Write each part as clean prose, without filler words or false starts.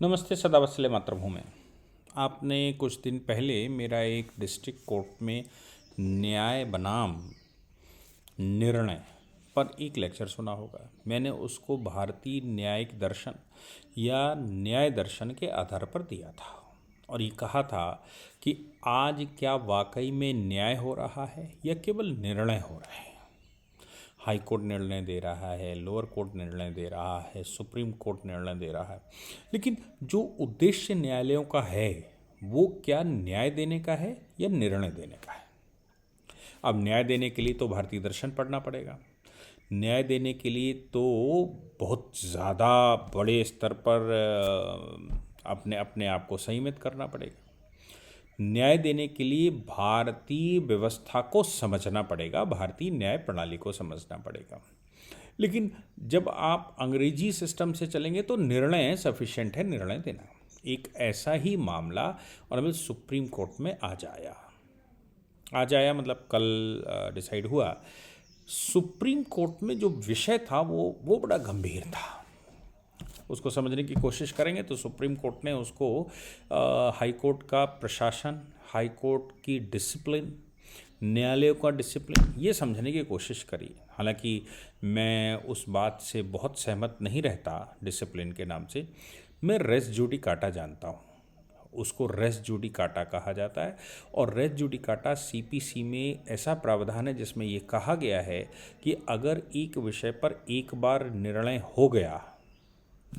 नमस्ते सदावत्सले मातृभूमि। आपने कुछ दिन पहले मेरा एक डिस्ट्रिक्ट कोर्ट में न्याय बनाम निर्णय पर एक लेक्चर सुना होगा। मैंने उसको भारतीय न्यायिक दर्शन या न्याय दर्शन के आधार पर दिया था और ये कहा था कि आज क्या वाकई में न्याय हो रहा है या केवल निर्णय हो रहे हैं। हाई कोर्ट निर्णय दे रहा है, लोअर कोर्ट निर्णय दे रहा है, सुप्रीम कोर्ट निर्णय दे रहा है, लेकिन जो उद्देश्य न्यायालयों का है वो क्या न्याय देने का है या निर्णय देने का है। अब न्याय देने के लिए तो भारतीय दर्शन पढ़ना पड़ेगा। न्याय देने के लिए तो बहुत ज़्यादा बड़े स्तर पर अपने अपने आप को संयमित करना पड़ेगा। न्याय देने के लिए भारतीय व्यवस्था को समझना पड़ेगा, भारतीय न्याय प्रणाली को समझना पड़ेगा। लेकिन जब आप अंग्रेजी सिस्टम से चलेंगे तो निर्णय सफिशिएंट है निर्णय देना। एक ऐसा ही मामला और सुप्रीम कोर्ट में आज आया मतलब कल डिसाइड हुआ। सुप्रीम कोर्ट में जो विषय था वो बड़ा गंभीर था। उसको समझने की कोशिश करेंगे तो सुप्रीम कोर्ट ने उसको हाई कोर्ट का प्रशासन, हाई कोर्ट की डिसिप्लिन, न्यायालयों का डिसिप्लिन ये समझने की कोशिश करी। हालांकि मैं उस बात से बहुत सहमत नहीं रहता डिसिप्लिन के नाम से। मैं रेस जुडिकाटा जानता हूँ, उसको रेस जुडिकाटा कहा जाता है और रेस जुडिकाटा सीपीसी में ऐसा प्रावधान है जिसमें ये कहा गया है कि अगर एक विषय पर एक बार निर्णय हो गया,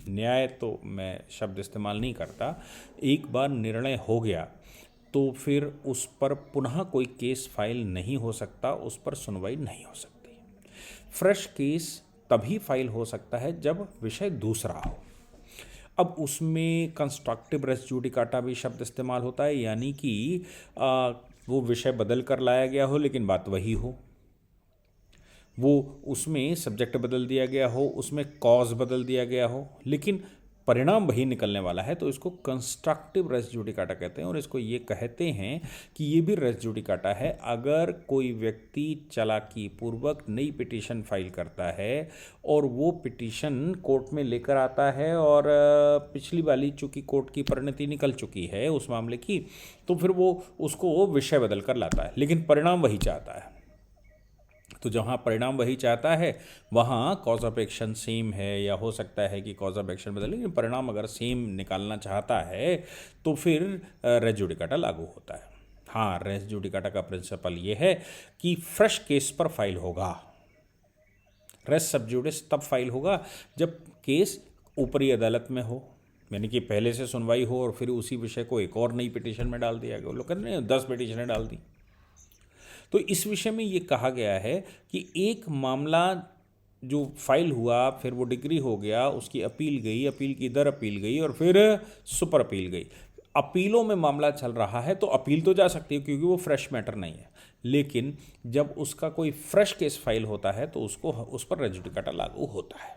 न्याय तो मैं शब्द इस्तेमाल नहीं करता, एक बार निर्णय हो गया तो फिर उस पर पुनः कोई केस फाइल नहीं हो सकता, उस पर सुनवाई नहीं हो सकती। फ्रेश केस तभी फाइल हो सकता है जब विषय दूसरा हो। अब उसमें कंस्ट्रक्टिव रेस जुडिकाटा भी शब्द इस्तेमाल होता है, यानी कि वो विषय बदल कर लाया गया हो लेकिन बात वही हो, वो उसमें सब्जेक्ट बदल दिया गया हो, उसमें कॉज बदल दिया गया हो, लेकिन परिणाम वही निकलने वाला है। तो इसको कंस्ट्रक्टिव रेस जुडिकाटा कहते हैं और इसको ये कहते हैं कि ये भी रेस जुडिकाटा है अगर कोई व्यक्ति चालाकी पूर्वक नई पिटीशन फाइल करता है और वो पिटीशन कोर्ट में लेकर आता है और पिछली वाली चूँकि कोर्ट की परिणति निकल चुकी है उस मामले की, तो फिर वो उसको विषय बदल कर लाता है लेकिन परिणाम वही चाहता है। तो जहाँ परिणाम वही चाहता है वहाँ कॉज ऑफ एक्शन सेम है, या हो सकता है कि कॉज ऑफ एक्शन बदले लेकिन परिणाम अगर सेम निकालना चाहता है तो फिर रेस जुडिकाटा लागू होता है। हाँ, रेस जुडिकाटा का प्रिंसिपल ये है कि फ्रेश केस पर फाइल होगा। रेस सब जुडिस तब फाइल होगा जब केस ऊपरी अदालत में हो, यानी कि पहले से सुनवाई हो और फिर उसी विषय को एक और नई पिटीशन में डाल दिया गया। लोग कहते हैं 10 पिटीशनें डाल दी। तो इस विषय में ये कहा गया है कि एक मामला जो फाइल हुआ, फिर वो डिग्री हो गया, उसकी अपील गई, अपील की दर अपील गई और फिर सुपर अपील गई। अपीलों में मामला चल रहा है तो अपील तो जा सकती है क्योंकि वो फ्रेश मैटर नहीं है, लेकिन जब उसका कोई फ्रेश केस फाइल होता है तो उसको उस पर रेस जुडिकाटा लागू होता है।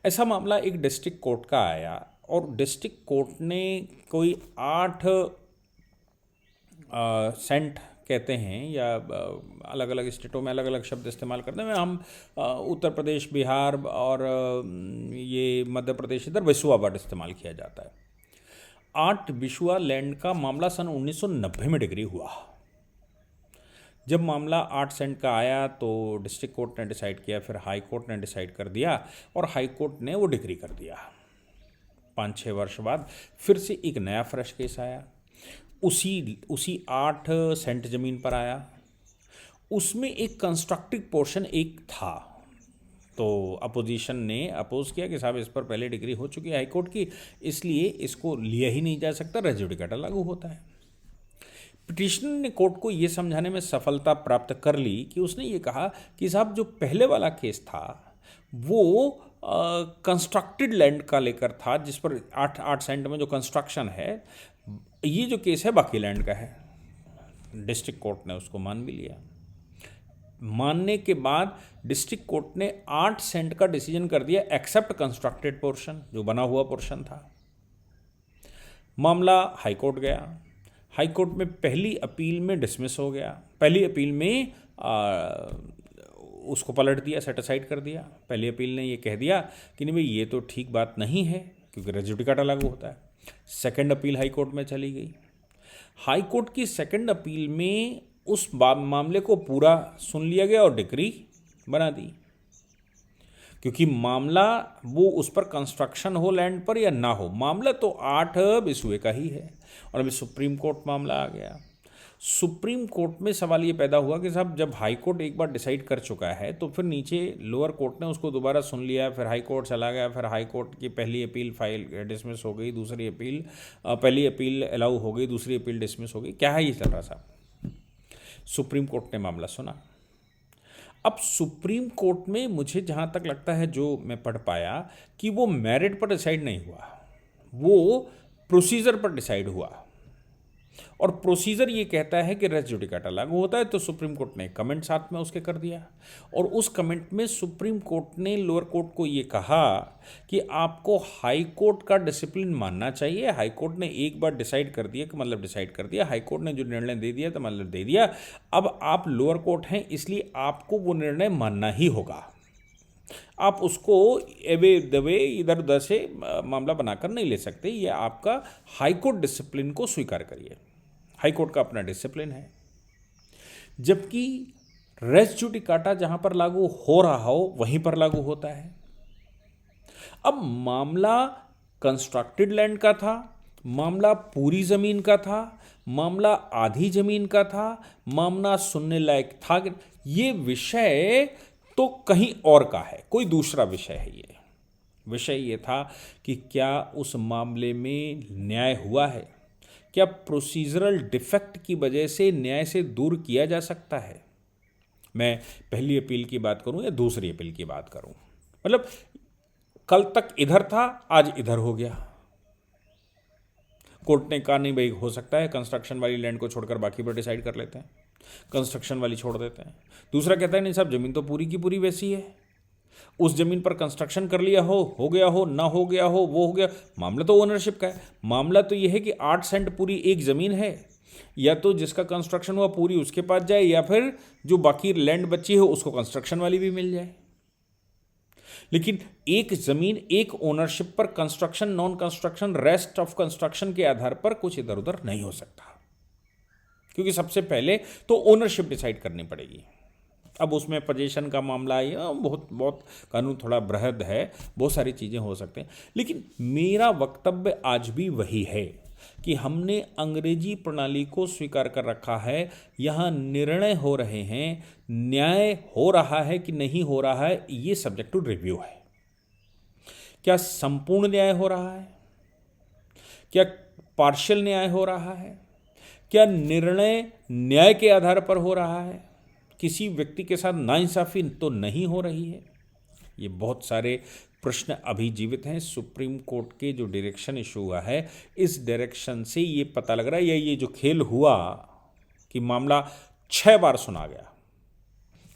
ऐसा मामला एक डिस्ट्रिक्ट कोर्ट का आया और डिस्ट्रिक्ट कोर्ट ने कोई 8 सेंट कहते हैं या अलग अलग स्टेटों में अलग अलग शब्द इस्तेमाल करते हैं। हम उत्तर प्रदेश, बिहार और ये मध्य प्रदेश इधर विसुआ वर्ड इस्तेमाल किया जाता है। 8 विसुआ लैंड का मामला सन 1990 में डिग्री हुआ। जब मामला 8 सेंट का आया तो डिस्ट्रिक्ट कोर्ट ने डिसाइड किया, फिर हाई कोर्ट ने डिसाइड कर दिया और हाई कोर्ट ने वो डिग्री कर दिया। 5-6 वर्ष बाद फिर से एक नया फ्रेश केस आया, उसी 8 सेंट ज़मीन पर आया। उसमें एक कंस्ट्रक्टिव पोर्शन एक था, तो अपोजिशन ने अपोज किया कि साहब इस पर पहले डिग्री हो चुकी है हाई कोर्ट की, इसलिए इसको लिया ही नहीं जा सकता, रेस जुडिकाटा लागू होता है। पिटिशनर ने कोर्ट को ये समझाने में सफलता प्राप्त कर ली कि उसने ये कहा कि साहब जो पहले वाला केस था वो कंस्ट्रक्टेड लैंड का लेकर था, जिस पर 8 सेंट में जो कंस्ट्रक्शन है, ये जो केस है बाकी लैंड का है। डिस्ट्रिक्ट कोर्ट ने उसको मान भी लिया। मानने के बाद डिस्ट्रिक्ट कोर्ट ने 8 सेंट का डिसीजन कर दिया एक्सेप्ट कंस्ट्रक्टेड पोर्शन, जो बना हुआ पोर्शन था। मामला हाई कोर्ट गया, हाई कोर्ट में पहली अपील में डिसमिस हो गया। पहली अपील में उसको पलट दिया, सेट असाइड कर दिया। पहली अपील ने ये कह दिया कि नहीं भाई ये तो ठीक बात नहीं है क्योंकि रेज़ जुडिकाटा लागू होता है। सेकंड अपील हाई कोर्ट में चली गई। हाई कोर्ट की सेकंड अपील में उस मामले को पूरा सुन लिया गया और डिक्री बना दी, क्योंकि मामला वो उस पर कंस्ट्रक्शन हो लैंड पर या ना हो, मामला तो 8 बिसुए का ही है। और अभी सुप्रीम कोर्ट मामला आ गया। सुप्रीम कोर्ट में सवाल ये पैदा हुआ कि साहब जब हाई कोर्ट एक बार डिसाइड कर चुका है तो फिर नीचे लोअर कोर्ट ने उसको दोबारा सुन लिया, फिर हाई कोर्ट चला गया, फिर हाई कोर्ट की पहली अपील फाइल डिसमिस हो गई, दूसरी अपील पहली अपील अलाउ हो गई, दूसरी अपील डिसमिस हो गई। क्या है ये चल रहा साहब? सुप्रीम कोर्ट ने मामला सुना। अब सुप्रीम कोर्ट में मुझे जहाँ तक लगता है, जो मैं पढ़ पाया, कि वो मेरिट पर डिसाइड नहीं हुआ, वो प्रोसीजर पर डिसाइड हुआ। और प्रोसीजर ये कहता है कि रेज़ जुडिकाटा लागू होता है, तो सुप्रीम कोर्ट ने कमेंट साथ में उसके कर दिया। और उस कमेंट में सुप्रीम कोर्ट ने लोअर कोर्ट को ये कहा कि आपको हाई कोर्ट का डिसिप्लिन मानना चाहिए। हाई कोर्ट ने एक बार डिसाइड कर दिया कि मतलब डिसाइड कर दिया, हाई कोर्ट ने जो निर्णय दे दिया तो मतलब दे दिया। अब आप लोअर कोर्ट हैं, इसलिए आपको वो निर्णय मानना ही होगा। आप उसको एवे दवे इधर उधर से मामला बनाकर नहीं ले सकते। ये आपका हाई कोर्ट डिसिप्लिन को स्वीकार करिए। हाई कोर्ट का अपना डिसिप्लिन है। जबकि रेज़ जुडिकाटा जहां पर लागू हो रहा हो वहीं पर लागू होता है। अब मामला कंस्ट्रक्टेड लैंड का था, मामला पूरी जमीन का था, मामला आधी जमीन का था, मामला सुनने लायक था। ये विषय तो कहीं और का है, कोई दूसरा विषय है। ये विषय ये था कि क्या उस मामले में न्याय हुआ है, क्या प्रोसीजरल डिफेक्ट की वजह से न्याय से दूर किया जा सकता है। मैं पहली अपील की बात करूं या दूसरी अपील की बात करूं, मतलब कल तक इधर था, आज इधर हो गया। कोर्ट ने कहा नहीं भाई, हो सकता है कंस्ट्रक्शन वाली लैंड को छोड़कर बाकी पर डिसाइड कर लेते हैं, कंस्ट्रक्शन वाली छोड़ देते हैं। दूसरा कहता है नहीं साहब, जमीन तो पूरी की पूरी वैसी है, उस जमीन पर कंस्ट्रक्शन कर लिया हो गया हो, ना हो गया हो, वो हो गया। मामला तो ओनरशिप का है। मामला तो यह है कि 8 सेंट पूरी एक ज़मीन है, या तो जिसका कंस्ट्रक्शन हुआ पूरी उसके पास जाए, या फिर जो बाकी लैंड बची है उसको कंस्ट्रक्शन वाली भी मिल जाए। लेकिन एक ज़मीन एक ओनरशिप पर construction, non construction, rest of construction के आधार पर कुछ इधर उधर नहीं हो सकता, क्योंकि सबसे पहले तो ओनरशिप डिसाइड करनी पड़ेगी। अब उसमें पोजीशन का मामला है, बहुत कानून थोड़ा बृहद है, बहुत सारी चीज़ें हो सकते हैं। लेकिन मेरा वक्तव्य आज भी वही है कि हमने अंग्रेजी प्रणाली को स्वीकार कर रखा है। यहाँ निर्णय हो रहे हैं, न्याय हो रहा है कि नहीं हो रहा है, ये सब्जेक्ट टू रिव्यू है। क्या संपूर्ण न्याय हो रहा है, क्या पार्शियल न्याय हो रहा है, क्या निर्णय न्याय के आधार पर हो रहा है, किसी व्यक्ति के साथ नाइंसाफ़ी तो नहीं हो रही है। ये बहुत सारे प्रश्न अभी जीवित हैं। सुप्रीम कोर्ट के जो डायरेक्शन इशू हुआ है, इस डायरेक्शन से ये पता लग रहा है, या ये जो खेल हुआ कि मामला 6 बार सुना गया,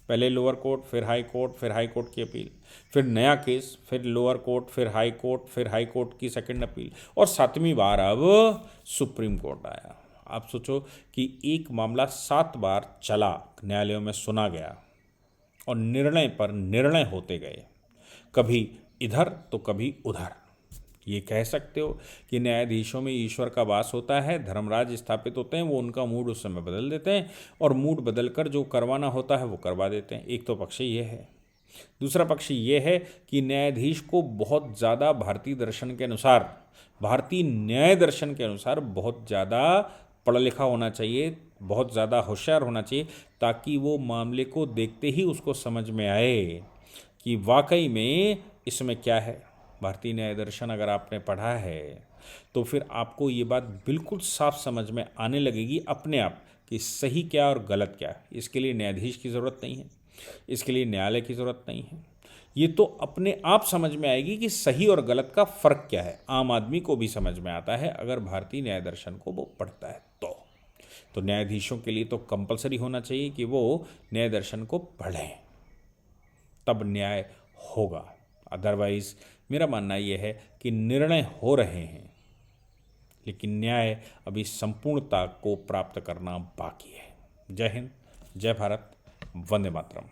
पहले लोअर कोर्ट, फिर हाई कोर्ट, फिर हाई कोर्ट की अपील, फिर नया केस, फिर लोअर कोर्ट, फिर हाई कोर्ट, फिर हाई कोर्ट की सेकंड अपील, और 7वीं बार अब सुप्रीम कोर्ट आया। आप सोचो कि एक मामला 7 बार चला, न्यायालयों में सुना गया, और निर्णय पर निर्णय होते गए, कभी इधर तो कभी उधर। ये कह सकते हो कि न्यायाधीशों में ईश्वर का वास होता है, धर्मराज स्थापित होते हैं, वो उनका मूड उस समय बदल देते हैं, और मूड बदलकर जो करवाना होता है वो करवा देते हैं। एक तो पक्ष ये है। दूसरा पक्ष ये है कि न्यायाधीश को बहुत ज़्यादा भारतीय दर्शन के अनुसार, भारतीय न्याय दर्शन के अनुसार बहुत ज़्यादा पढ़ा लिखा होना चाहिए, बहुत ज़्यादा होशियार होना चाहिए, ताकि वो मामले को देखते ही उसको समझ में आए कि वाकई में इसमें क्या है। भारतीय न्याय दर्शन अगर आपने पढ़ा है तो फिर आपको ये बात बिल्कुल साफ समझ में आने लगेगी अपने आप कि सही क्या और गलत क्या। इसके लिए न्यायाधीश की ज़रूरत नहीं है, इसके लिए न्यायालय की ज़रूरत नहीं है। ये तो अपने आप समझ में आएगी कि सही और गलत का फ़र्क क्या है। आम आदमी को भी समझ में आता है अगर भारतीय न्याय दर्शन को वो पढ़ता है तो न्यायाधीशों के लिए तो कंपलसरी होना चाहिए कि वो न्याय दर्शन को पढ़ें, तब न्याय होगा। अदरवाइज़ मेरा मानना यह है कि निर्णय हो रहे हैं, लेकिन न्याय अभी संपूर्णता को प्राप्त करना बाकी है। जय हिंद, जय भारत, वंदे मातरम।